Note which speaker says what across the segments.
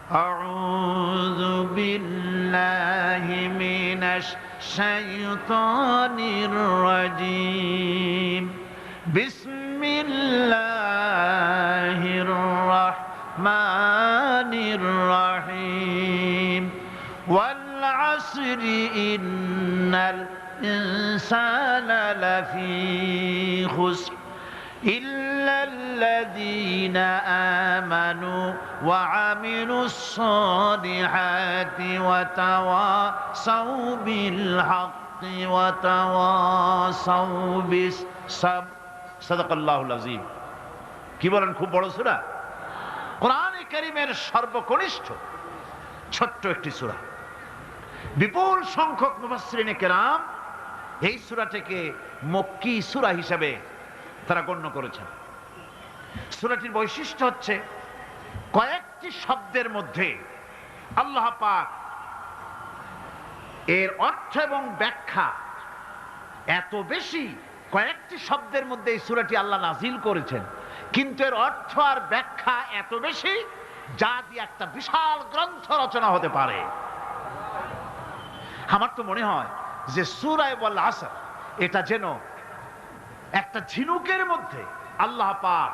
Speaker 1: أعوذ بالله من الشيطان الرجيم بسم الله الرحمن الرحيم والعصر إن الإنسان لفي خسر إلا الذين آمنوا وعملوا الصالحات وتواصوا بالحق وتواصوا بالصبر صدق الله العظيم কি বলেন খুব বড় সূরা কোরআনে কারীমের সর্বকনিষ্ঠ ছোট্ট একটি সূরা বিপুল সংখ্যক মুফাসসিরিনে কেরাম এই সূরাটিকে মক্কি সূরা হিসেবে তারা গণ্য করেছেন। সূরাটির বৈশিষ্ট্য হচ্ছে কয়েকটি শব্দের মধ্যে আল্লাহ পাক এর অর্থ এবং ব্যাখ্যা এত বেশি, কয়েকটি শব্দের মধ্যে এই সূরাটি আল্লাহ নাজিল করেছেন, কিন্তু এর অর্থ আর ব্যাখ্যা এত বেশি যা দিয়ে একটা বিশাল গ্রন্থ রচনা হতে পারে। আমার তো মনে হয় যে সূরা ওয়াল আসর এটা যেন একটা ঝিনুকের মধ্যে আল্লাহ পাক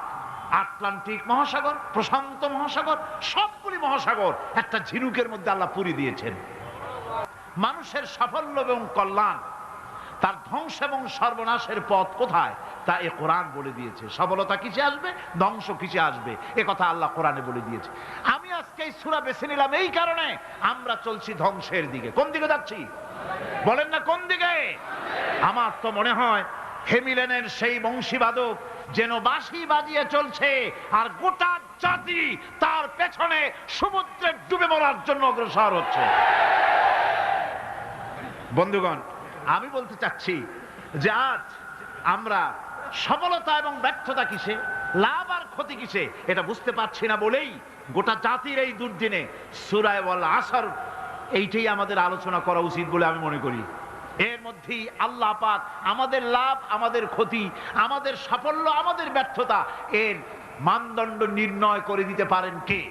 Speaker 1: আটলান্টিক মহাসাগর, প্রশান্ত মহাসাগর, সবগুলি মহাসাগর একটা ঝিনুকের মধ্যে আল্লাহ পুরি দিয়েছেন। মানুষের সাফল্য এবং কল্যাণ, তার ধ্বংস এবং সর্বনাশের পথ কোথায় তা এ কোরআন বলে দিয়েছে। সফলতা কিসে আসবে, ধ্বংস কিসে আসবে, এ কথা আল্লাহ কোরআনে বলে দিয়েছে। আমি আজকে এই সূরা বেছে নিলাম এই কারণে, আমরা চলছি ধ্বংসের দিকে। কোন দিকে যাচ্ছি বলেন না, কোন দিকে? আমার তো মনে হয় হেমিলেনের সেই বংশীবাদক যেন বাঁশি বাজিয়ে চলছে, আর গোটা জাতি তার পেছনে সমুদ্রে ডুবে মরার জন্য অগ্রসর হচ্ছে। বন্ধুগণ, আমি বলতে চাচ্ছি যে আজ আমরা সফলতা এবং ব্যর্থতা কিসে, লাভ আর ক্ষতি কিসে এটা বুঝতে পারছি না বলেই গোটা জাতির এই দুর্দিনে সূরা ওয়াল আসর এইটাই আমাদের আলোচনা করা উচিত বলে আমি মনে করি। এর মধ্যেই আল্লাহ পাক আমাদের লাভ, আমাদের ক্ষতি, আমাদের সাফল্য, আমাদের ব্যর্থতা এর মানদণ্ড নির্ণয় করে দিতে পারেন কে?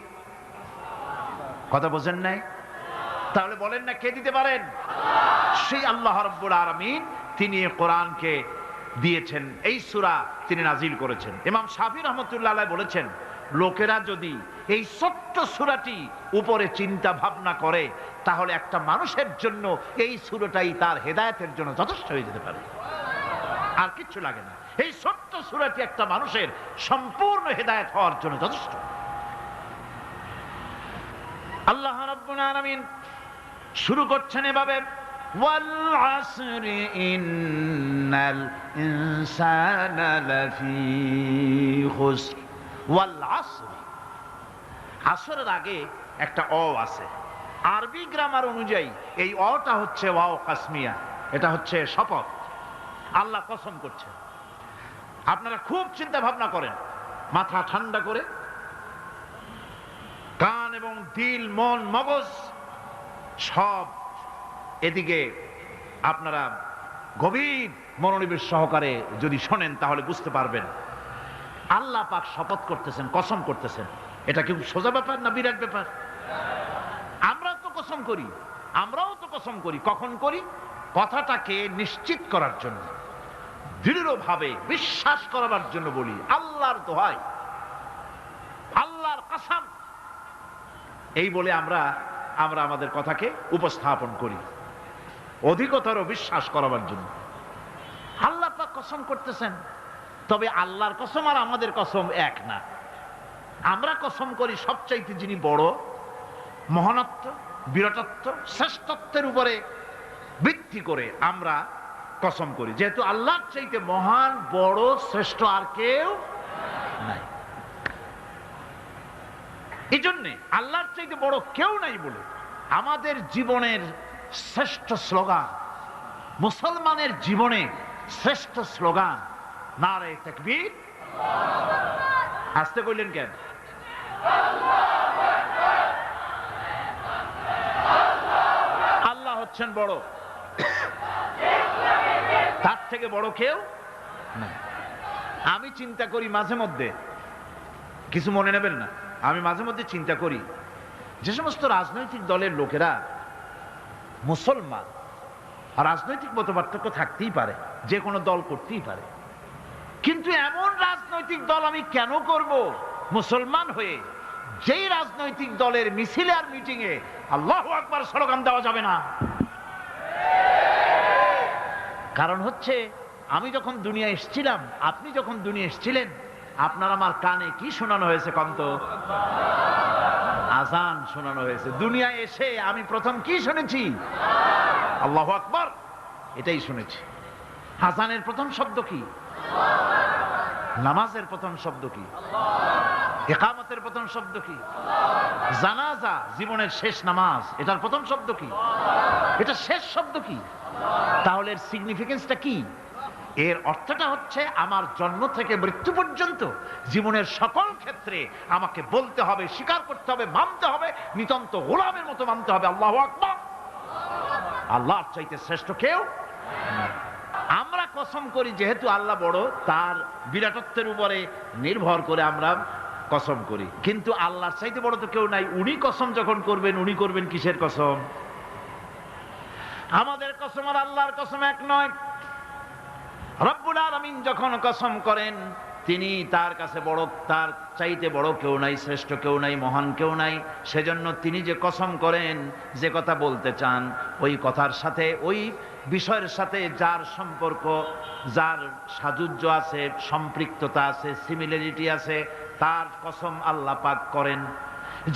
Speaker 1: কথা বোঝেন নাই? তাহলে বলেন না কে দিতে পারেন? সেই আল্লাহ রাব্বুল আলামিন, তিনি কোরআনকে দিয়েছেন, এই সূরা তিনি নাজিল করেছেন। ইমাম শাফি রাহমাতুল্লাহ আলাইহি বলেছেন, লোকেরা যদি এই ছোট্ট সূরাটি উপরে চিন্তা ভাবনা করে তাহলে একটা মানুষের জন্য এই সূরাটাই তার হেদায়েতের জন্য যথেষ্ট হয়ে যেতে পারে, আর কিচ্ছু লাগে না। এই ছোট্ট সূরাটি একটা মানুষের সম্পূর্ণ হেদায়েত হওয়ার জন্য যথেষ্ট। আল্লাহ রাব্বুল আলামিন শুরু করছেন এভাবে, ওয়াল আসরি ইন্নাল ইনসানা লাফি খুসর। ওয়াল আসরি, আসরের আগে একটা অ আছে। আরবি গ্রামার অনুযায়ী এই অটা হচ্ছে ওয়াও কাসমিয়া, এটা হচ্ছে শপথ। আল্লাহ কসম করছে। আপনারা খুব চিন্তা ভাবনা করেন, মাথা ঠান্ডা করে, কান এবং দিল, মন, মগজ সব এদিকে আপনারা গভীর মনোনিবেশ সহকারে যদি শোনেন তাহলে বুঝতে পারবেন আল্লাহ পাক শপথ করতেছেন, কসম করতেছেন। এটা কি সোজা ব্যাপার না বিরাট ব্যাপার? আমরাও তো কসম করি। কখন করি? কথাটাকে নিশ্চিত করার জন্য, দৃঢ়ভাবে বিশ্বাস করার জন্য বলি, আল্লাহর দোহাই, আল্লাহর কসম, এই বলে আমরা আমাদের কথাকে উপস্থাপন করি, অধিকতর বিশ্বাস করার জন্য। আল্লাহ পাক কসম করতেছেন, তবে আল্লাহর কসম আর আমাদের কসম এক না। আমরা কসম করি সবচাইতে যিনি বড়, মহানত্ব, বিরাটত্ব, শ্রেষ্ঠত্বের উপরে ভিত্তি করে আমরা কসম করি, যেহেতু আল্লাহর চাইতে মহান, বড়, শ্রেষ্ঠ আর কেউ নাই। এই জন্যে আল্লাহর চাইতে বড় কেউ নাই বলে আমাদের জীবনের শ্রেষ্ঠ স্লোগান, মুসলমানের জীবনে শ্রেষ্ঠ স্লোগান নারে তাকবীর। আসতে কইলেন কেন? আল্লাহ হচ্ছেন বড়, তার থেকে বড় কেউ না। আমি চিন্তা করি মাঝে মধ্যে, কিছু মনে নেবেন না, আমি মাঝে মধ্যে চিন্তা করি যে সমস্ত রাজনৈতিক দলের লোকেরা মুসলমান, রাজনৈতিক মতপার্থক্য থাকতেই পারে, যে কোনো দল করতেই পারে, কিন্তু এমন রাজনৈতিক দল আমি কেন করব মুসলমান হয়ে যেই রাজনৈতিক দলের মিছিলে আর মিটিং এ আল্লাহু আকবার স্লোগান দেওয়া যাবে না? কারণ হচ্ছে আমি যখন দুনিয়া এসেছিলাম, আপনি যখন দুনিয়া এসেছিলেন, আপনার আমার কানে কি শোনানো হয়েছে কন্ত? আজান শোনানো হয়েছে। দুনিয়ায় এসে আমি প্রথম কি শুনেছি? আল্লাহু আকবার, এটাই শুনেছি। আজানের প্রথম শব্দ কি? নামাজের প্রথম শব্দ কি? ইকামতের প্রথম শব্দ কি? জানাজা, জীবনের শেষ নামাজ, এটার প্রথম শব্দ কি? এটা শেষ শব্দ কি? তাহলে এর সিগনিফিকেন্সটা কি? এর অর্থটা হচ্ছে আমার জন্ম থেকে মৃত্যু পর্যন্ত জীবনের সকল ক্ষেত্রে আমাকে বলতে হবে, স্বীকার করতে হবে, মানতে হবে, নিতান্ত গোলামের মতো মানতে হবে আল্লাহু আকবার। আল্লাহর চাইতে শ্রেষ্ঠ কেউ। আমরা কসম করি যেহেতু আল্লাহ বড়, তার বিরাটত্বের উপরে নির্ভর করে আমরা কসম করি, কিন্তু আল্লাহর চাইতে বড় তো কেউ নাই। উনি কসম যখন করবেন, উনি করবেন কিসের কসম? আমাদের কসম আর আল্লাহর কসম এক নয়। রব্বুল আলামিন যখন কসম করেন, তিনি তার কাছে বড়, তার চাইতে বড় কেউ নাই, শ্রেষ্ঠ কেউ নাই, মহান কেউ নাই। সেজন্য তিনি যে কসম করেন, যে কথা বলতে চান, ওই কথার সাথে, ওই বিষয়ের সাথে যার সম্পর্ক, যার সাযুজ্য আছে, সম্পৃক্ততা আছে, সিমিলারিটি আছে, তার কসম আল্লাহ পাক করেন।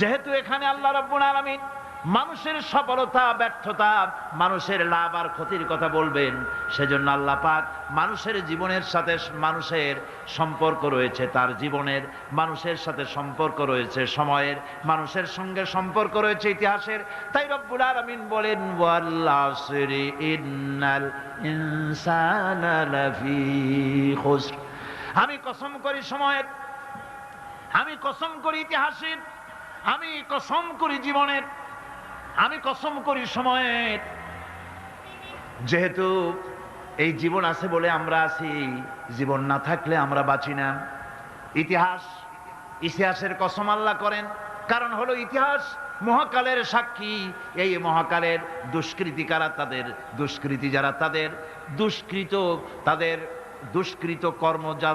Speaker 1: যেহেতু এখানে আল্লাহ রাব্বুল আলামিন মানুষের সফলতা, ব্যর্থতা, মানুষের লাভ আর ক্ষতির কথা বলবেন, সেজন্য আল্লাহ পাক মানুষের জীবনের সাথে, মানুষের সম্পর্ক রয়েছে তার জীবনের, মানুষের সাথে সম্পর্ক রয়েছে সময়ের, মানুষের সঙ্গে সম্পর্ক রয়েছে ইতিহাসের। তাই রব্বুল আলামিন বলেন, ওয়াল আসরি ইন্নাল ইনসানা লাফি খুসর। আমি কসম করি সময়ের, আমি কসম করি ইতিহাসের, আমি কসম করি জীবনের, আমি কসম করি সময়ের। যেহেতু এই জীবন আছে বলে আমরা আছি, জীবন না থাকলে আমরা বাঁচি না। ইতিহাসের কসম আল্লাহ করেন, কারণ হলো ইতিহাস মহাকালের সাক্ষী। এই মহাকালের দুষ্কৃতিকারা, তাদের দুষ্কৃতি যারা, তাদের দুষ্কৃত কর্ম, যা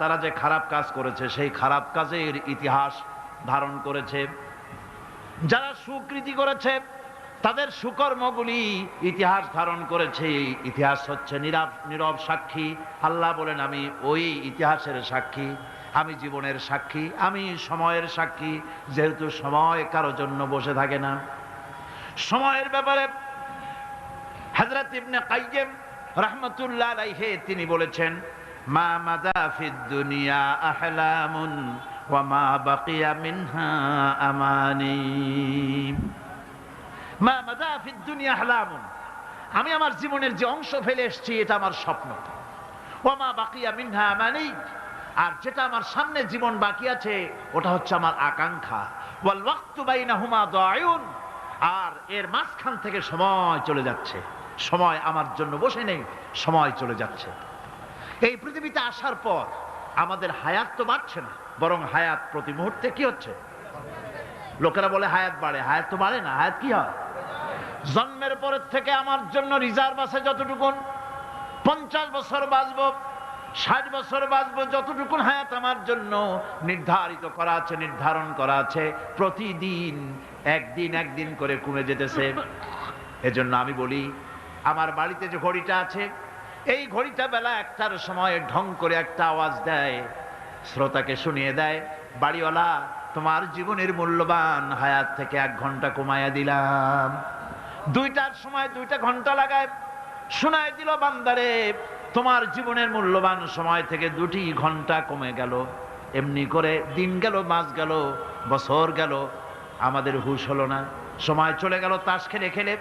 Speaker 1: তারা যে খারাপ কাজ করেছে, সেই খারাপ কাজের ইতিহাস ধারণ করেছে। যারা সুকৃতি করেছে, তাদের সুকর্মগুলি ইতিহাস ধারণ করেছে। ইতিহাস হচ্ছে নীরব সাক্ষী। আল্লাহ বলেন, আমি ওই ইতিহাসের সাক্ষী, আমি জীবনের সাক্ষী, আমি সময়ের সাক্ষী। যেহেতু সময় কারো জন্য বসে থাকে না। সময়ের ব্যাপারে হযরত ইবনে কাইয়্যিম রাহমাতুল্লাহ আলাইহি তিনি বলেছেন, মা মাদা ফিদ দুনিয়া আহলামুন ওয়া মা বাকিয়া মিনহা আমানি। মা মাদা ফিদ দুনিয়া আহলামুন, আমি আমার জীবনের যে অংশ ফেলে এসেছি এটা আমার স্বপ্ন। ওয়া মা বাকিয়া মিনহা আমানি, আর যেটা আমার সামনে জীবন বাকি আছে ওটা হচ্ছে আমার আকাঙ্ক্ষা। ওয়াল ওয়াক্তু বাইনাহুমা দায়ুন, আর এর মাঝখান থেকে সময় চলে যাচ্ছে। সময় আমার জন্য বসে নেই, সময় চলে যাচ্ছে। এই পৃথিবীতে আসার পর আমাদের হায়াত তো বাড়ছে না, বরং হায়াত প্রতি মুহূর্তে কি হচ্ছে? লোকেরা বলে হায়াত বাড়ে, হায়াত তো বাড়ে না। হায়াত কি হয়? জন্মের পরের থেকে আমার জন্য রিজার্ভ আছে যতটুকুন, 50 বছর বাঁচবো, 60 বছর বাঁচবো, যতটুকুন হায়াত আমার জন্য নির্ধারিত করা আছে, নির্ধারণ করা আছে, প্রতিদিন একদিন করে কমে যেতেছে। এজন্য আমি বলি, আমার বাড়িতে যে ঘড়িটা আছে, এই ঘড়িটা বেলা 1টার সময় ঢং করে একটা আওয়াজ দেয়, শ্রোতাকে শুনিয়ে দেয়, বাড়িওয়ালা তোমার জীবনের মূল্যবান হায়াত থেকে 1 ঘন্টা কমায়া দিলাম। 2টার সময় 2টা ঘন্টা লাগায় শোনায় দিল, বান্দারে তোমার জীবনের মূল্যবান সময় থেকে 2টি ঘন্টা কমে গেল। এমনি করে দিন গেল, মাস গেল, বছর গেল, আমাদের হুঁশ হলো না। সময় চলে গেল তাস খেলে খেলে,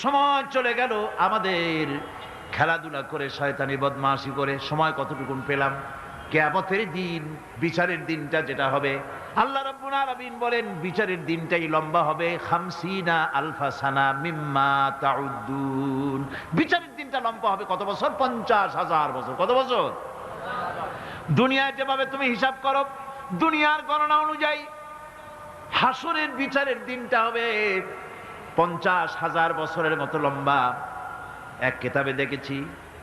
Speaker 1: সময় চলে গেল আমাদের খেলাধুলা করে, শয়তানি বদমাশি করে। সময় কতটুকুন পেলাম? কিয়ামতের দিন, বিচারের দিনটা যেটা হবে, আল্লাহ রাব্বুল আলামিন বলেন বিচারের দিনটাই লম্বা হবে 50 আলফা সানা মিম্মা তাউদ্দুন। বিচারের দিনটা লম্বা হবে কত বছর? 50,000 বছর। কত বছর? দুনিয়ায় যেভাবে তুমি হিসাব করো, দুনিয়ার গণনা অনুযায়ী হাসরের বিচারের দিনটা হবে 50,000 বছরের মতো লম্বা। এক কিতাবে দেখেছি,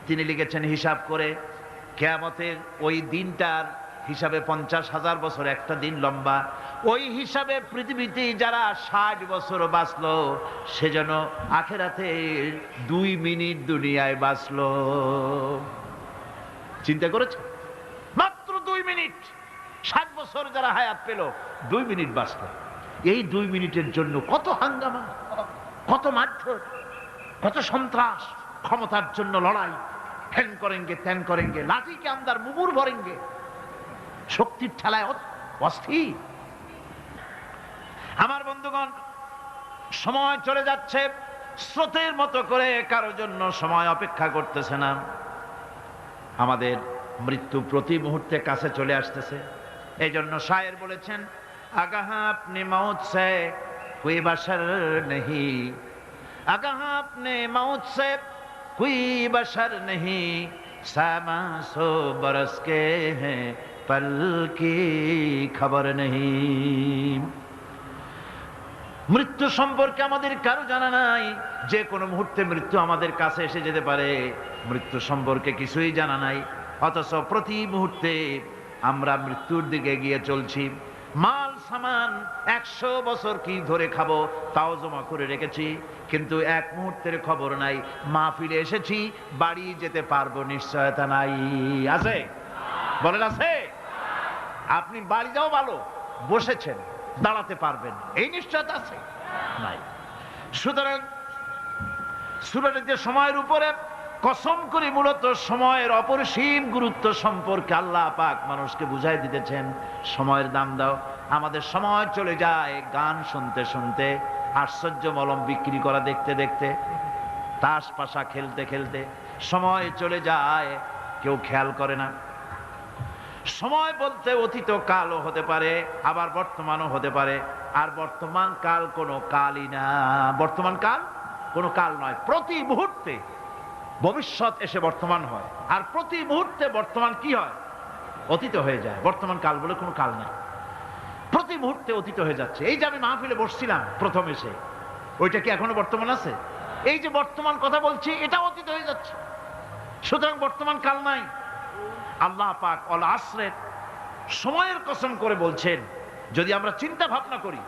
Speaker 1: তিনি লিখেছেন হিসাব করে কিয়ামতের ওই দিনটার হিসাবে 50,000 বছর একটা দিন লম্বা। ওই হিসাবে পৃথিবীতে যারা 60 বছর বাঁচলো, সেজন্য আখেরাতে 2 মিনিট দুনিয়ায় বাঁচলো। চিন্তা করেছে? মাত্র 2 মিনিট। 60 বছর যারা হায়াত পেল, 2 মিনিট বাঁচলো। এই 2 মিনিটের জন্য কত হাঙ্গামা, কত মারধর, কত সন্ত্রাস, ক্ষমতার জন্য লড়াই, ঠ্যান করেঙ্গে ত্যান করেঙ্গে, লাঠি কে আমদার মুগুর ভরেঙ্গে, শক্তির ঠেলায় অস্থির। আমার বন্ধুগণ, সময় চলে যাচ্ছে, স্রোতের মতো করে কারোর জন্য সময় অপেক্ষা করতেছে না। আমাদের মৃত্যু প্রতি মুহূর্তে কাছে চলে আসতেছে। এই জন্য শায়ের বলেছেন, আগাহ আপনি মৌত সে কোই বশর নেহি, আগাহ আপনি মৌত সে কোই বশর নেহি, সামা সো বরস কে হ্যাঁ পল কি খবর নেহি। মৃত্যু সম্পর্কে আমাদের কারো জানা নাই, যে কোনো মুহূর্তে মৃত্যু আমাদের কাছে এসে যেতে পারে। মৃত্যু সম্পর্কে কিছুই জানা নাই, অথচ প্রতি মুহূর্তে আমরা মৃত্যুর দিকে এগিয়ে চলছি। মাল সামান 100 বছর কি ধরে খাবো তাও জমা করে রেখেছি, কিন্তু এক মুহূর্তের খবর নাই। মাহফিলে এসেছি, বাড়ি যেতে পারবো নিশ্চয়তা নাই। আছে? বলেন আছে? আপনি বাড়ি যাও ভালো, বসেছেন, দাঁড়াতে পারবেন, এই নিশ্চয়তা আছে? নাই। সুতরাং সূরাটি যে সময়ের উপরে কসম করে মূলত সময়ের অপরিসীম গুরুত্ব সম্পর্কে আল্লাহ পাক মানুষকে বুঝাই দিতেছেন। সময়ের দাম দাও। আমাদের সময় চলে যায় গান শুনতে শুনতে, আশ্চর্য মলম বিক্রি করা দেখতে দেখতে, তাস পাশা খেলতে খেলতে সময় চলে যায়, কেউ খেয়াল করে না। সময় বলতে অতীত কালও হতে পারে, আবার বর্তমানও হতে পারে। আর বর্তমান কাল কোনো কালই না। বর্তমান কাল কোনো কাল নয়। প্রতি মুহূর্তে ভবিষ্যৎ এসে বর্তমান হয়, আর প্রতি মুহূর্তে বর্তমান কি হয়? অতীত হয়ে যায়। বর্তমান কাল বলে কোনো কাল নাই, প্রতি মুহূর্তে অতীত হয়ে যাচ্ছে। এই যে আমি মাহফিলে বসছিলাম প্রথম এসে, ওইটা কি এখনো বর্তমান আছে? এই যে বর্তমান কথা বলছি, এটা অতীত হয়ে যাচ্ছে। সুতরাং বর্তমান কাল নাই। আল্লাহ পাক অল আসরের সময়ের কসম করে বলছেন। যদি আমরা চিন্তা ভাবনা করি,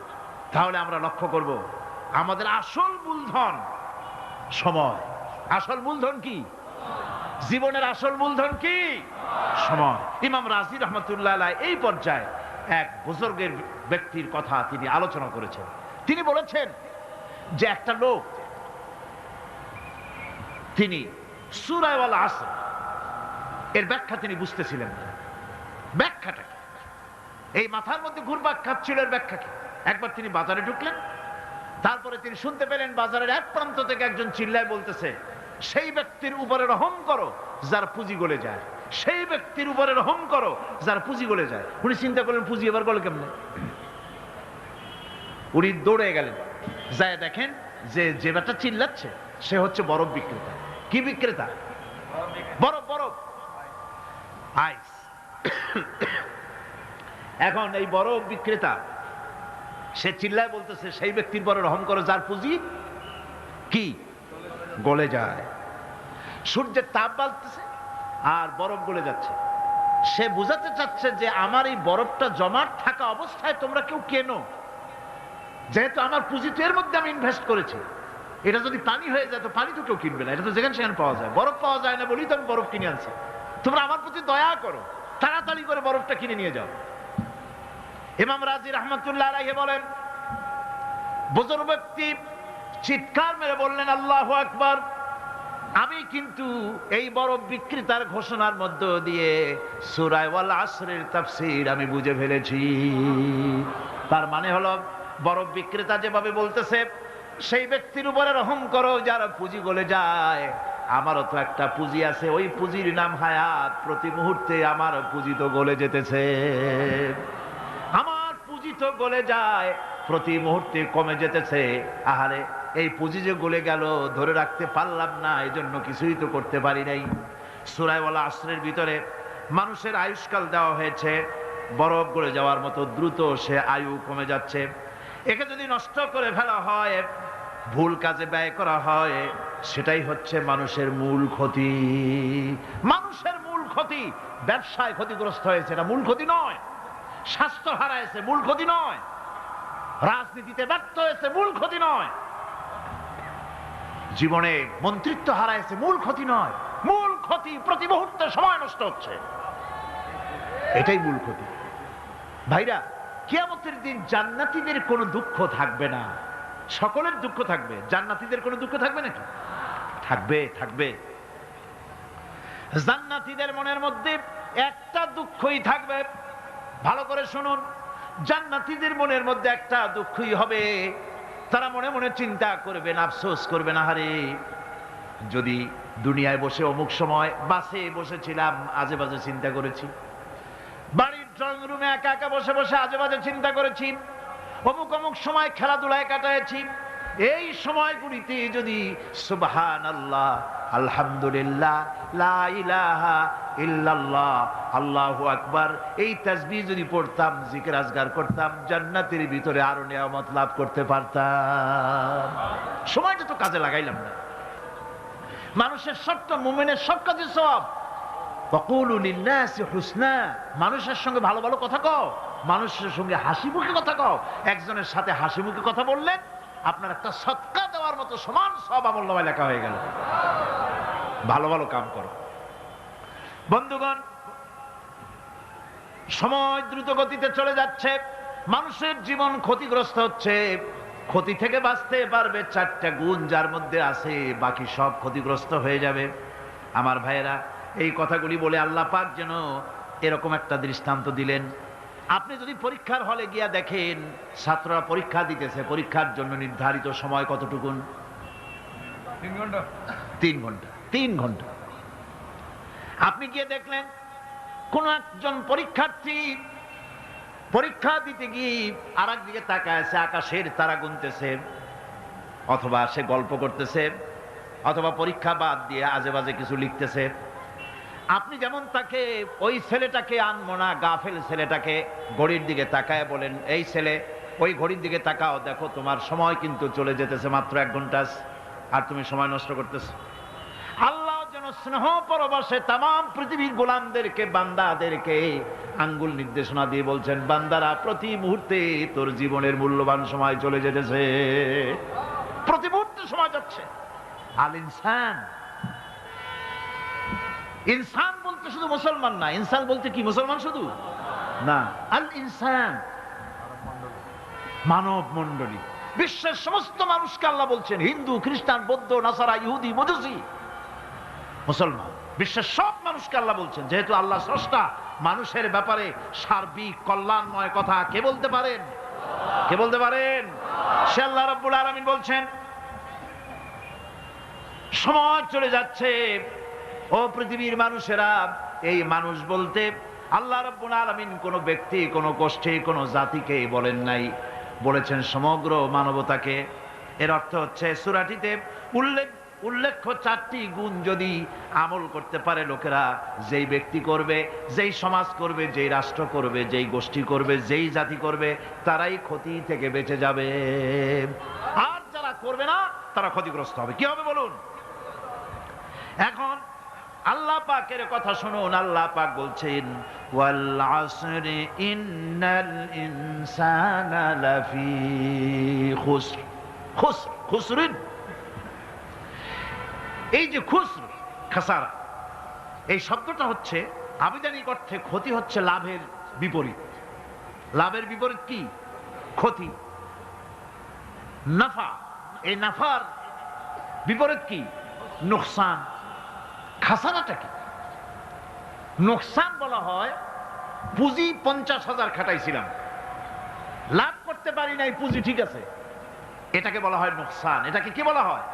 Speaker 1: তাহলে আমরা লক্ষ্য করব আমাদের আসল মূলধন সময়। আসল মূলধন কি? জীবনের আসল মূলধন কি? সময়। ইমাম রাজি রহমতুল্লাহ আলাইহি এই পর্যায়ে এক বুজুর্গের ব্যক্তির কথা তিনি আলোচনা করেছেন। তিনি বলেছেন যে একটা লোক, তিনি সূরা আল আসর এর ব্যাখ্যা তিনি বুঝতেছিলেন না। ব্যাখ্যাটা কি? এই মাথার মধ্যে ঘুরপাক খাচ্ছিল এর ব্যাখ্যা কি? একবার তিনি বাজারে ঢুকলেন, তারপরে তিনি শুনতে পেলেন বাজারের এক প্রান্ত থেকে একজন চিল্লায় বলতেছে, সেই ব্যক্তির উপরে রহম করো যার পুঁজি গলে যায়, সেই ব্যক্তির উপরে রহম করো যার পুঁজি গলে যায়। উনি চিন্তা করলেন পুঁজি এবার গলে কেমনে? উনি দৌড়ে গেলেন, যায় দেখেন যে যে ব্যাটা চিল্লাচ্ছে সে হচ্ছে বরফ বিক্রেতা। কি বিক্রেতা? বরফ, বরফ, আইস। এখন এই বরফ বিক্রেতা সে চিল্লায় বলতেছে, সেই ব্যক্তির পরে রহম করো যার পুঁজি কি গলে যায়। সূর্যের তাপ বাড়তেছে আর বরফ গলে যাচ্ছে। সে বুঝাতে চাচ্ছে যে আমার এই বরফটা জমাট থাকা অবস্থায় তোমরা কেউ কেনো, যেহেতু আমার পুঁজি তো এর মধ্যে আমি ইনভেস্ট করেছি। এটা যদি পানি হয়ে যায় তো পানি তো কেউ কিনবে না, এটা তো যেখানে সেখানে পাওয়া যায়। বরফ পাওয়া যায় না বলেই তো আমি বরফ কিনে আনছি। তোমরা আমার প্রতি দয়া করো, তাড়াতাড়ি করে বরফটা কিনে নিয়ে যাও। ইমাম রাজি রহমতুল্লাহ আলাইহি বলেন, বুজুর্গ ব্যক্তি চিৎকার মেরে বললেন, আল্লাহু আকবার, আমি কিন্তু এই বরফ বিক্রেতার ঘোষণার মধ্য দিয়ে সূরা আল আসরের তাফসীর আমি বুঝে ফেলেছি। তার মানে হলো বরফ বিক্রেতা যেভাবে বলতেছে সেই ব্যক্তির উপরে রহম করো যার পুঁজি গলে যায়, আমারও তো একটা পুঁজি আছে, ওই পুঁজির নাম হায়াত। প্রতি মুহূর্তে আমার পুঁজি তো গলে যেতেছে, আমার পুঁজি তো গলে যায়, প্রতি মুহূর্তে কমে যেতেছে। আহারে, এই পুঁজি যে গলে গেল ধরে রাখতে পারলাম না, এই জন্য কিছুই তো করতে পারি নাই। সূরা আল আসরের ভিতরে মানুষের আয়ুষ্কাল দেওয়া হয়েছে, বরফ গলে যাওয়ার মতো দ্রুত সে আয়ু কমে যাচ্ছে। একে যদি নষ্ট করে ফেলা হয়, ভুল কাজে ব্যয় করা হয়, সেটাই হচ্ছে মানুষের মূল ক্ষতি। মানুষের মূল ক্ষতি। ব্যবসায় ক্ষতিগ্রস্ত হয়েছে, এটা মূল ক্ষতি নয়। স্বাস্থ্য হারাইছে, মূল ক্ষতি নয়। রাজনীতিতে ব্যর্থ হয়েছে, মূল ক্ষতি নয়। জীবনে মন্ত্রিত্ব হারাইছে, মূল ক্ষতি নয়। মূল ক্ষতি প্রতি মুহূর্তে সময় নষ্ট হচ্ছে, এটাই মূল ক্ষতি। ভাইরা, কিয়ামতের দিন জান্নাতীদের কোনো দুঃখ থাকবে না, সকলের দুঃখ থাকবে। জান্নাতীদের কোনো দুঃখ থাকবে নাকি? থাকবে, থাকবে। জান্নাতীদের মনের মধ্যে একটা দুঃখই থাকবে। ভালো করে শুনুন, জান্নাতীদের মনের মধ্যে একটা দুঃখই হবে। তারা মনে মনে চিন্তা করবেন, আফসোস করবেন, আহারে যদি দুনিয়ায় বসে অমুক সময় বাসে বসেছিলাম, আজে বাজে চিন্তা করেছি, বাড়ির ড্রয়িং রুমে একা একা বসে বসে আজে বাজে চিন্তা করেছি, অমুক অমুক সময় খেলাধুলায় কাটাইছি, এই সময়গুলিতে যদি সুবহানাল্লাহ, আলহামদুলিল্লাহ, লা ইলাহা ইল্লাল্লাহ, আল্লাহু আকবার, এই তাসবিহ যদি পড়তাম, জিকির আজগার করতাম, জান্নাতের ভিতরে আরো নিয়ামত লাভ করতে পারতাম। সময়টা তো কাজে লাগাইলাম না। মানুষের সবটা, মুমিনের সব কাজে সওয়াব। ওয়াকুলু লিন্নাসি হুসনা, মানুষের সঙ্গে ভালো ভালো কথা কও, মানুষের সঙ্গে হাসি মুখে কথা কও। একজনের সাথে হাসি মুখে কথা বললেন, আপনার একটা সদকা দেওয়ার মতো সমান সওয়াব আমলনামায় লেখা হয়ে গেল। ভালো ভালো কাম করো। বন্ধুগণ, সময় দ্রুত গতিতে চলে যাচ্ছে, মানুষের জীবন ক্ষতিগ্রস্ত হচ্ছে। ক্ষতি থেকে বাঁচতে পারবে চারটা গুণ যার মধ্যে আছে, বাকি সব ক্ষতিগ্রস্ত হয়ে যাবে। আমার ভাইয়েরা, এই কথাগুলি বলে আল্লাহ পাক যেন এরকম একটা দৃষ্টান্ত দিলেন। আপনি যদি পরীক্ষার হলে গিয়া দেখেন, ছাত্ররা পরীক্ষা দিতেছে, পরীক্ষার জন্য নির্ধারিত সময় কতটুকুন? 3 ঘন্টা। 3 ঘন্টা, 3 ঘন্টা। আপনি গিয়ে দেখলেন কোন একজন পরীক্ষার্থী পরীক্ষা দিতে গিয়ে আর একদিকে তাকায় আছে, আকাশের তারা গুনতেছে, অথবা সে গল্প করতেছে, অথবা পরীক্ষা বাদ দিয়ে আজে বাজে কিছু লিখতেছে। আপনি যেমন তাকে, ওই ছেলেটাকে আনবো না, গাফেল ছেলেটাকে ঘড়ির দিকে তাকায় বলেন, এই ছেলে ওই ঘড়ির দিকে তাকাও, দেখো তোমার সময় কিন্তু চলে যেতেছে, মাত্র 1 ঘন্টা, আর তুমি সময় নষ্ট করতেছো। আল্লাহ যেন স্নেহ পরবশে তামাম পৃথিবীর গোলামদেরকে, বান্দাদেরকে আঙ্গুল নির্দেশনা দিয়ে বলছেন, বান্দারা প্রতি মুহূর্তে তোর জীবনের মূল্যবান সময় চলে যেতেছে, প্রতি মুহূর্তে সময় যাচ্ছে। আল ইনসান, ইনসান বলতে শুধু মুসলমান না, ইনসান বলতে কি মুসলমান শুধু না, আল ইনসান মানব মণ্ডলী, বিশ্বের সমস্ত মানুষকে আল্লাহ বলছেন, হিন্দু, খ্রিস্টান, বৌদ্ধ, নাসারা, ইহুদি, মজুসি, মুসলমান, বিশ্বের সব মানুষকে আল্লাহ বলছেন। যেহেতু আল্লাহ স্রষ্টা, মানুষের ব্যাপারে সার্বিক কল্যাণময় কথা কে বলতে পারেন? কে বলতে পারেন? সে আল্লাহ রাব্বুল আলামিন বলছেন, সময় চলে যাচ্ছে, ও পৃথিবীর মানুষেরা। এই মানুষ বলতে আল্লাহ রাব্বুল আলামিন কোন ব্যক্তি, কোন গোষ্ঠী, কোন জাতিকে বলেন নাই, বলেছেন সমগ্র মানবতাকে। এর অর্থ হচ্ছে সূরাটিতে উল্লেখ্য 4টি গুণ যদি আমল করতে পারে লোকেরা, যেই ব্যক্তি করবে, যেই সমাজ করবে, যেই রাষ্ট্র করবে, যেই গোষ্ঠী করবে, যেই জাতি করবে, তারাই ক্ষতি থেকে বেঁচে যাবে। আর যারা করবে না, তারা ক্ষতিগ্রস্ত হবে। কি হবে বলুন? এখন আল্লাহ পাকের কথা শুনুন। আল্লাহ পাক বলছেন, ওয়াল আসরি ইন্নাল ইনসানা লাফি খুসর। খুসর, খুসরিন, এই যে খুসর, খাসারা, এই শব্দটা হচ্ছে আবিধানিক অর্থে ক্ষতি, হচ্ছে লাভের বিপরীত। লাভের বিপরীত কি? ক্ষতি। নাফা, এই নাফার বিপরীত কি? নোকসান। খাসারাটা কি? নোকসান বলা হয় পুঁজি 50,000 খাটাইছিলাম, লাভ করতে পারি নাই, পুঁজি ঠিক আছে, এটাকে বলা হয় নোকসান। এটাকে কি বলা হয়?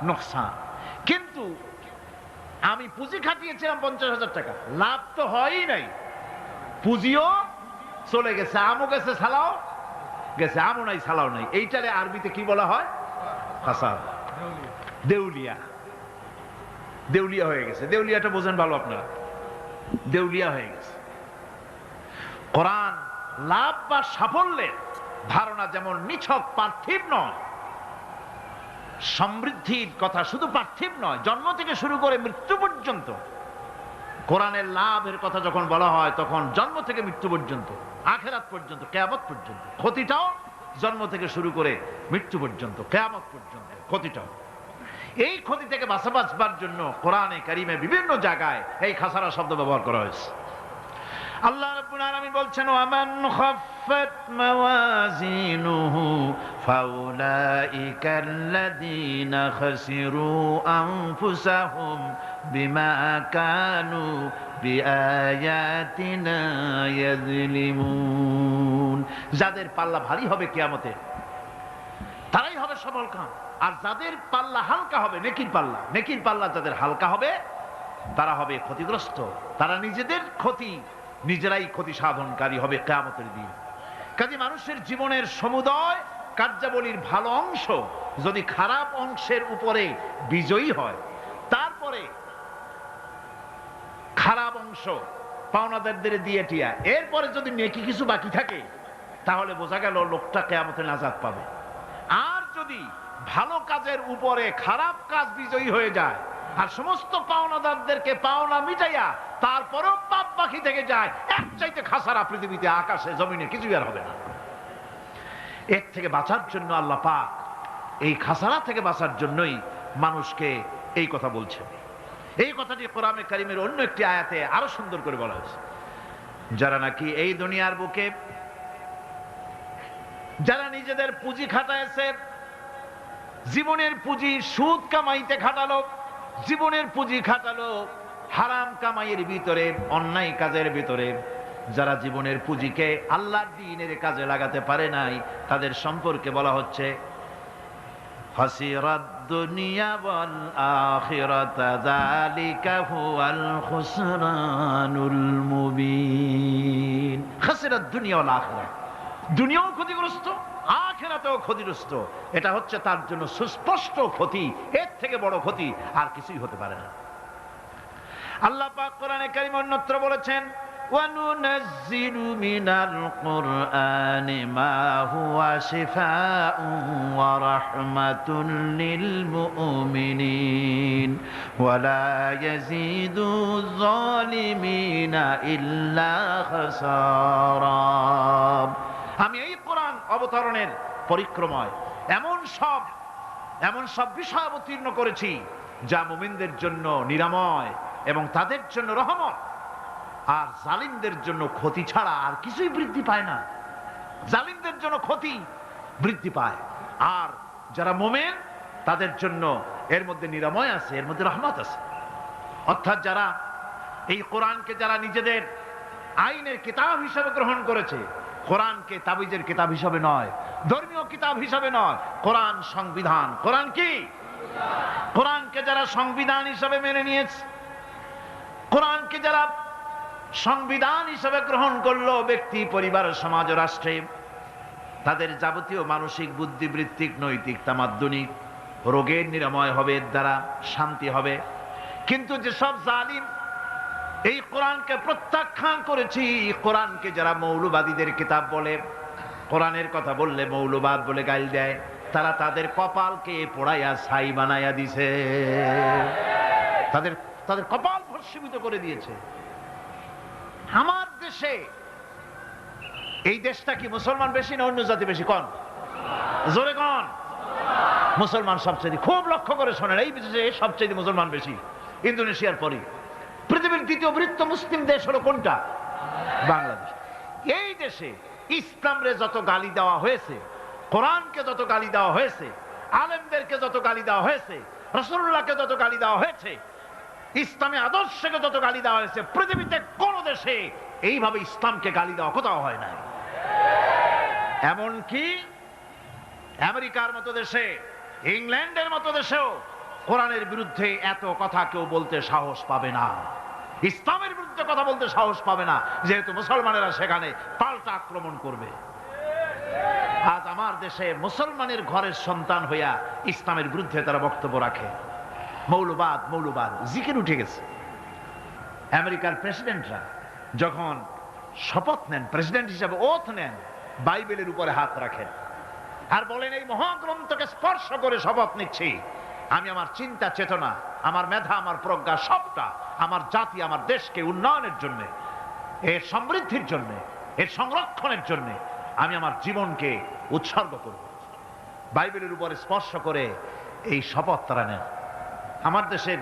Speaker 1: নোকসান। কিন্তু আমি পুঁজি খাটিয়েছিলাম 50,000 টাকা, লাভ তো হয়ই নাই, পুঁজিও চলে গেছে, আমও গেছে, সালাও গেছে, আমও নাই, সালাও নাই। এইটারে আরবিতে কি বলা হয়? খাসার, দেউলিয়া। দেউলিয়া হয়ে গেছে। দেউলিয়াটা বোঝেন ভালো আপনারা, দেউলিয়া হয়ে গেছে। কোরআন লাভ বা সাফল্যের ধারণা যেমন নিছক পার্থিব নয়, সমৃদ্ধির কথা শুধু পার্থিব নয়, জন্ম থেকে শুরু করে মৃত্যু পর্যন্ত। কোরআনের লাভের কথা যখন বলা হয় তখন জন্ম থেকে মৃত্যু পর্যন্ত, আখিরাত পর্যন্ত, কিয়ামত পর্যন্ত। ক্ষতিটাও জন্ম থেকে শুরু করে মৃত্যু পর্যন্ত, কিয়ামত পর্যন্ত ক্ষতিটাও। এই ক্ষতি থেকে বাঁচাবার জন্য কোরআনে কারিমে বিভিন্ন জায়গায় এই খাসারা শব্দ ব্যবহার করা হয়েছে। আল্লাহ রাব্বুল আলামিন বলছেন, ওয়ামান খাফফাত মাওয়াজিনুহু ফাউলাইকাল্লাযীনা খাসিরু আনফুসাহুম বিমা কানু বিআয়াতিনা ইয়াযলিমুন। যাদের পাল্লা ভারী হবে কিয়ামতে তারাই হবে সফলকাম, আর যাদের পাল্লা হালকা হবে, নেকির পাল্লা যাদের হালকা হবে তারা হবে ক্ষতিগ্রস্ত, তারা নিজেরাই ক্ষতি সাধনকারী হবে কিয়ামতের দিন। কাজে মানুষের জীবনের সমুদয় কার্যাবলীর ভালো অংশ যদি খারাপ অংশের উপরে বিজয়ী হয়, তারপরে খারাপ অংশ পাওনাদারদের দিয়ে টিয়া, এরপরে যদি নেকি কিছু বাকি থাকে তাহলে বোঝা গেল লোকটা কিয়ামতে নাজাত পাবে। আর যদি ভালো কাজের উপরে খারাপ কাজ বিজয়ী হয়ে যায় আর সমস্ত পাওনাদারদেরকে পাওনা মিটাইয়া তারপরেও পাপ বাকি থেকে যায়, এক চাইতে খাসারা পৃথিবীতে, আকাশে জমিনে কিছু আর হবে না। এর থেকে বাঁচার জন্য আল্লাহ পাক, এই খাসারা থেকে বাঁচার জন্যই মানুষকে এই কথা বলছেন। এই কথাটি কোরআনে কারিমের অন্য একটি আয়াতে আরো সুন্দর করে বলা হয়েছে, যারা নাকি এই দুনিয়ার বুকে যারা নিজেদের পুঁজি খাটাইছে, জীবনের পুঁজি সুদ কামাইতে খাটালো, জীবনের পুঁজি খাটালো হারাম কামাইয়ের ভিতরে, অন্যায় কাজের ভিতরে, যারা জীবনের পুঁজিকে আল্লাহর দ্বীনের কাজে লাগাতে পারে নাই, তাদের সম্পর্কে বলা হচ্ছে হাসিরাদ দুনিয়া ওয়াল আখিরাতা যালিকা হুয়াল খুসরানুল মুবিন। হাসিরাদ দুনিয়া ওয়াল আখিরাত, দুনিয়াও ক্ষতিগ্রস্ত, আখিরাতেও ক্ষতিগ্রস্ত। এটা হচ্ছে তার জন্য সুস্পষ্ট ক্ষতি, এর থেকে বড় ক্ষতি আর কিছুই হতে পারে না। আল্লাহ পাক কোরআনে কারীম অন্যত্র বলেছেন, وَنُنَزِّلُ مِنَ الْقُرْآنِ مَا هُوَ شِفَاءٌ وَرَحْمَةٌ لِّلْمُؤْمِنِينَ وَلَا يَزِيدُ الظَّالِمِينَ إِلَّا خَسَارًا। আমি এই কোরআন অবতরণের পরিক্রমায় এমন সব বিষয় অবতীর্ণ করেছি যা মুমিনদের জন্য নিরাময় এবং তাদের জন্য রহমত, আর জালিমদের জন্য ক্ষতি ছাড়া আর কিছুই বৃদ্ধি পায় না। জালিমদের জন্য ক্ষতি বৃদ্ধি পায়, আর যারা মুমিন তাদের জন্য এর মধ্যে নিরাময় আছে, এর মধ্যে রহমত আছে। অর্থাৎ যারা এই কোরআনকে যারা নিজেদের আইনের কিতাব হিসেবে গ্রহণ করেছে, কোরআনকে তাবিজের কিতাব হিসাবে নয়, ধর্মীয় কিতাব হিসাবে নয়, কোরআন সংবিধান। কোরআন কি? কোরআনকে যারা সংবিধান হিসাবে মেনে নিয়েছে, কোরআনকে যারা সংবিধান হিসাবে গ্রহণ করলো, ব্যক্তি, পরিবার, সমাজ, রাষ্ট্রে, তাদের যাবতীয় মানসিক, বুদ্ধিবৃত্তিক, নৈতিক, তামাদ্দুনিক রোগের নিরাময় হবে, এর দ্বারা শান্তি হবে। কিন্তু যেসব জালিম এই কোরআনকে প্রত্যাখ্যান করেছি, কোরআনকে যারা মৌলবাদীদের কিতাব বলে, কোরআনের কথা বললে মৌলবাদ বলে গাইল দেয়, তারা তাদের কপালকে পোড়াইয়া ছাই বানাইয়া দিছে, তাদের কপাল ভস্মীভূত করে দিয়েছে। আমার দেশে, এই দেশটা কি মুসলমান বেশি না অন্য জাতি বেশি? কোন? জোরে কোন? মুসলমান সবচেয়ে। খুব লক্ষ্য করে শোনেন, এই দেশে সবচেয়ে মুসলমান বেশি, ইন্দোনেশিয়ার পরে। পৃথিবীর দ্বিতীয় বৃহত্তম মুসলিম দেশ হলো কোনটা? বাংলাদেশ। এই দেশে ইসলামরে যত গালি দেওয়া হয়েছে, কোরআনকে যত গালি দেওয়া হয়েছে, আলেমদেরকে যত গালি দেওয়া হয়েছে, রাসূলুল্লাহকে যত গালি দেওয়া হয়েছে, ইসলামী আদর্শকে যত গালি দেওয়া হয়েছে, পৃথিবীতে কোন দেশে এইভাবে ইসলামকে গালি দেওয়া কোথাও হয় নাই। এমনকি আমেরিকার মতো দেশে, ইংল্যান্ডের মতো দেশেও কোরআনের বিরুদ্ধে এত কথা কেউ বলতে সাহস পাবে না, ইসলামের বিরুদ্ধে কথা বলতে সাহস পাবে না, যেহেতু মুসলমানেরা সেখানে পাল্টা আক্রমণ করবে। আজ আমার দেশে মুসলমানের ঘরের সন্তান হইয়া ইসলামের বিরুদ্ধে তারা বক্তব্য রাখে। মৌলবাদ জিকির উঠে গেছে। আমেরিকার প্রেসিডেন্টরা যখন শপথ নেন, প্রেসিডেন্ট হিসাবে ওথ নেন, বাইবেলের উপরে হাত রাখেন আর বলেন, এই মহাগ্রন্থকে স্পর্শ করে শপথ নিচ্ছি, আমি আমার চিন্তা চেতনা, আমার মেধা, আমার প্রজ্ঞা সবটা আমার জাতি, আমার দেশকে উন্নয়নের জন্য, এর সমৃদ্ধির জন্য, এর সংরক্ষণের জন্য আমি আমার জীবনকে উৎসর্গ করব। বাইবেলের উপরে স্পর্শ করে এই শপথ তারা নেন। আমার দেশের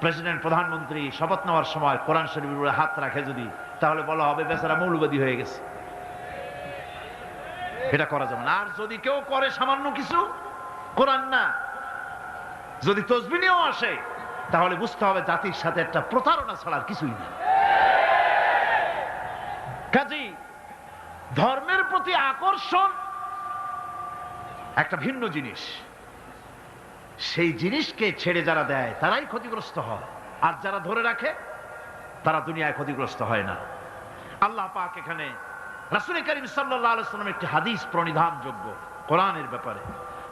Speaker 1: প্রেসিডেন্ট, প্রধানমন্ত্রী শপথ নেওয়ার সময় কোরআন শরীফের উপরে হাত রাখে যদি, তাহলে বলা হবে বেচারা মৌলবাদী হয়ে গেছে। এটা করা যাবে না। আর যদি কেউ করে সামান্য কিছু, কোরআন না, যদি তসবিহ নিয়েও আসে, তাহলে বুঝতে হবে জাতির সাথে একটা প্রতারণা ছাড়া আর কিছুই না। কাজেই ধর্মের প্রতি আকর্ষণ একটা ভিন্ন জিনিস, সেই জিনিসকে ছেড়ে যারা দেয় তারাই ক্ষতিগ্রস্ত হয়, আর যারা ধরে রাখে তারা দুনিয়ায় ক্ষতিগ্রস্ত হয় না। আল্লাহ পাক এখানে রাসূল করিম সাল্লাল্লাহু আলাইহি ওয়াসাল্লাম একটি হাদিস প্রণিধানযোগ্য কোরআনের ব্যাপারে।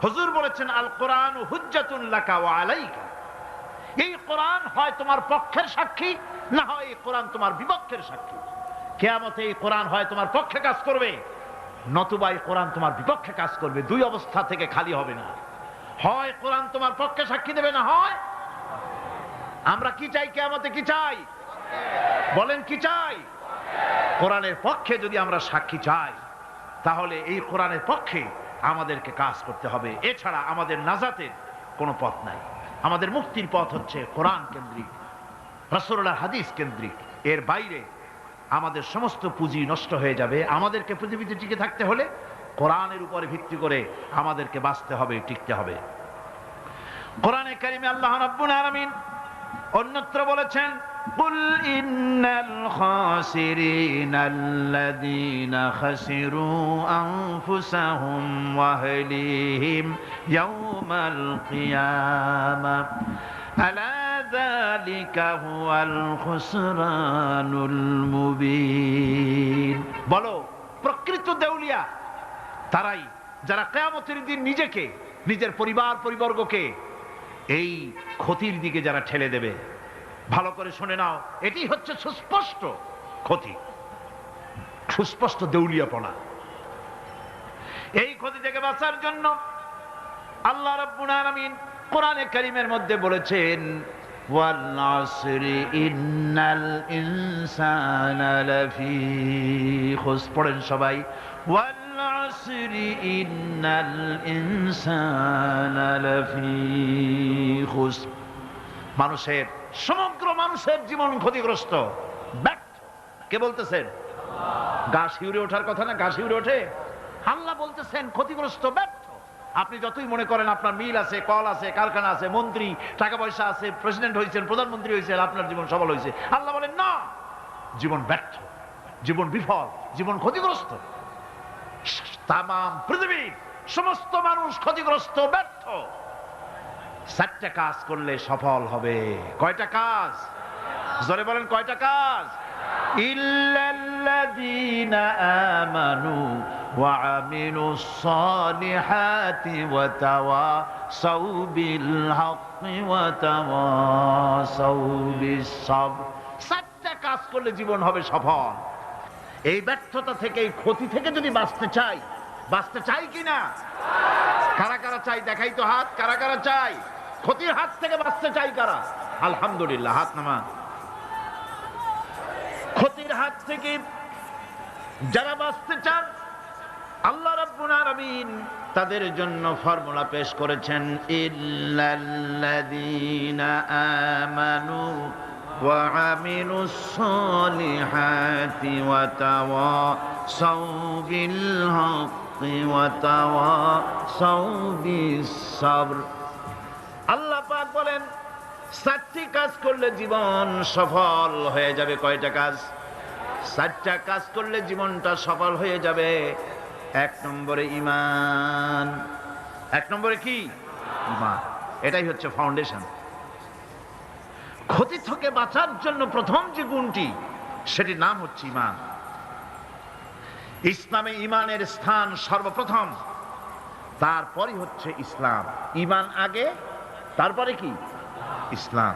Speaker 1: হুজুর বলেছেন, আল কোরআন হুজ্জাতুন লাকা ওয়া আলাইকা। এই কোরআন হয় তোমার পক্ষের সাক্ষী, না হয় এই কোরআন তোমার বিপক্ষের সাক্ষী। কিয়ামতে এই কোরআন হয় তোমার পক্ষে কাজ করবে, নতুবা এই কোরআন তোমার বিপক্ষে কাজ করবে। দুই অবস্থা থেকে খালি হবে না। হয় কোরআন তোমার পক্ষে সাক্ষী দেবে, না হয় আমরা কি চাই? কিয়ামতে কি চাই? বলেন কি চাই? কোরআনের পক্ষে যদি আমরা সাক্ষী চাই, তাহলে এই কোরআনের পক্ষে আমাদেরকে কাজ করতে হবে। এছাড়া আমাদের নাজাতের কোনো পথ নাই। আমাদের মুক্তির পথ হচ্ছে কোরআন কেন্দ্রিক, রাসূলুল্লাহর হাদিস কেন্দ্রিক। এর বাইরে আমাদের সমস্ত পুঁজি নষ্ট হয়ে যাবে। আমাদেরকে পৃথিবীতে টিকে থাকতে হলে কোরআনের উপরে ভিত্তি করে আমাদেরকে বাঁচতে হবে, টিকতে হবে। কোরআনে কারিমে আল্লাহ রাব্বুল আলামিন অন্যত্র বলেছেন, কুল ইন্নাল খাসিরিনাল্লাযীনা খাসিরু আনফুসাহুম ওয়া আহলিহিম ইয়াওমাল কিয়ামাহ আলা যালিকা হুয়াল খুসরানুল মুবিন। বলো, প্রকৃত দেউলিয়া তারাই যারা কিয়ামতের দিন নিজেকে, নিজের পরিবার পরিবর্গকে এই ক্ষতির দিকে যারা ঠেলে দেবে। ভালো করে শুনে নাও, এটি হচ্ছে সুস্পষ্ট ক্ষতি, সুস্পষ্ট দেউলিয়াপনা। এই ক্ষতি থেকে বাঁচার জন্য আল্লাহ রাব্বুল আলামিন কোরআনে কারীমের মধ্যে বলেছেন, ওয়াল আসরি ইন্নাল ইনসানা লাফি খুস। পড়েন সবাই, ওয়াল আসরি ইন্নাল ইনসানা লাফি খুস। মানুষের, সমগ্র মানুষের জীবন ক্ষতিগ্রস্ত, ব্যর্থ। কে বলতেছেন? গা শিউরে ওঠার কথা না? গা শিউরে ওঠে। আল্লাহ বলতেছেন ক্ষতিগ্রস্ত, ব্যর্থ। আপনি যতই মনে করেন আপনার মিল আছে, কল আছে, কারখানা আছে, মন্ত্রী, টাকা পয়সা আছে, প্রেসিডেন্ট হয়েছেন, প্রধানমন্ত্রী হয়েছেন, আপনার জীবন সফল হয়েছে, আল্লাহ বলেন না, জীবন ব্যর্থ, জীবন বিফল, জীবন ক্ষতিগ্রস্ত। তাম পৃথিবীর সমস্ত মানুষ ক্ষতিগ্রস্ত, ব্যর্থ। 4টা কাজ করলে সফল হবে। কয়টা কাজ? জোরে বলেন, কয়টা কাজ? ইল্লাল্লাযীনা আমানু ওয়া আমিলুস সালিহাতি ওয়া তাওয়াসাউ বিল হাক্কি ওয়া তাওয়াসাউ বিস সাবর। 4টা কাজ করলে জীবন হবে সফল। এই ব্যর্থতা থেকে, এই ক্ষতি থেকে যদি বাঁচতে চাই কিনা? কারা কারা চাই? দেখাই তো হাত। কারা কারা চাই? ক্ষতির হাত থেকে বাঁচতে চাই কারা? আলহামদুলিল্লাহ, হাত নামান। ক্ষতির হাত থেকে যারা বাঁচতে চান, আল্লাহ রাব্বুল আলামিন তাদের জন্য ফর্মুলা পেশ করেছেন, ইল্লাল্লাযীনা আমানু ওয়া আমিলুস সালিহাতি ওয়া তাওয়াসাউ বিল হাক্কি ওয়া তাওয়াসাউ বিস সাবর। আল্লাহ পাক বলেন 4টি কাজ করলে জীবন সফল হয়ে যাবে। কয়টা কাজ? 4টা কাজ করলে জীবনটা সফল হয়ে যাবে। 1 নম্বরে ঈমান। 1 নম্বরে কি? ঈমান। এটাই হচ্ছে ফাউন্ডেশন। ক্ষতি থেকে বাঁচার জন্য প্রথম যে গুণটি, সেটির নাম হচ্ছে ঈমান। ইসলামে ঈমানের স্থান সর্বপ্রথম, তারপরই হচ্ছে ইসলাম। ঈমান আগে, তারপরে কি? ইসলাম।